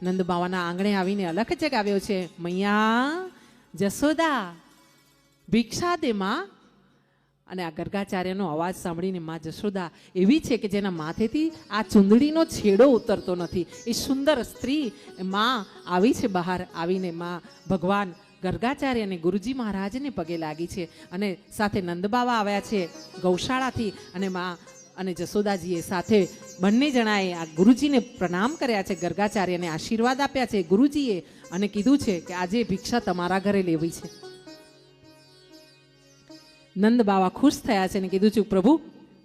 નંદ બાવાના આંગણે આવીને અલખ જગાવ્યો છે, મૈયા જશોદા ભિક્ષા દે માં. અને આ ગર્ગાચાર્યનો અવાજ સાંભળીને માં જશોદા એવી છે કે જેના માથેથી આ ચૂંદડીનો છેડો ઉતરતો નથી. એ સુંદર સ્ત્રી માં આવી છે બહાર. આવીને માં ભગવાન ગર્ગાચાર્ય અને ગુરુજી મહારાજને પગે લાગી છે અને સાથે નંદબાવા આવ્યા છે ગૌશાળાથી. અને માં અને જશોદાજીએ સાથે બંને જણાએ આ ગુરુજીને પ્રણામ કર્યા છે, ગર્ગાચાર્યને આશીર્વાદ આપ્યા છે ગુરુજીએ, અને કીધું છે કે આજે ભિક્ષા તમારા ઘરે લેવી છે. નંદ બાવા ખુશ થયા છે અને કીધું છે, પ્રભુ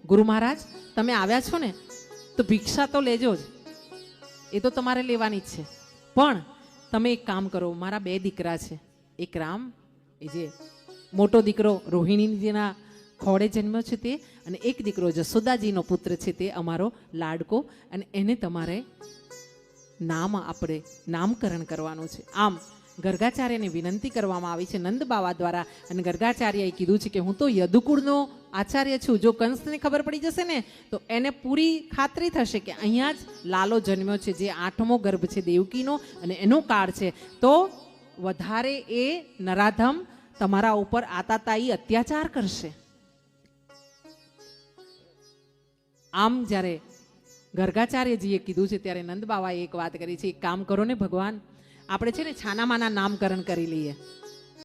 ગુરુ મહારાજ તમે આવ્યા છો ને તો ભિક્ષા તો લેજો જ, એ તો તમારે લેવાની જ છે. પણ તમે એક કામ કરો, મારા 2 દીકરા છે, એક રામ એ જે મોટો દીકરો રોહિણીજીના ખોળે જન્મ્યો છે તે, અને એક દીકરો જશોદાજીનો પુત્ર છે તે અમારો લાડકો, અને એને તમારે આપણે નામકરણ કરવાનું છે. આમ ગર્ગાચાર્યને વિનંતી કરવામાં આવી છે નંદ બાવા દ્વારા. અને ગર્ગાચાર્યએ કીધું છે કે હું તો યદુકુળનો આચાર્ય છું, જો કંસને ખબર પડી જશે ને તો એને પૂરી ખાતરી થશે કે અહીંયા જ લાલો જન્મ્યો છે, જે 8મો ગર્ભ છે દેવકીનો, અને એનો કાળ છે, તો વધારે એ નરાધમ તમારા ઉપર આતાતાઈ અત્યાચાર કરશે. આમ જ્યારે ગર્ગાચાર્યજીએ કીધું છે ત્યારે નંદ બાવાએ એક વાત કરી છે, એક કામ કરો ને ભગવાન, આપણે છે ને છાનામાના નામકરણ કરી લઈએ.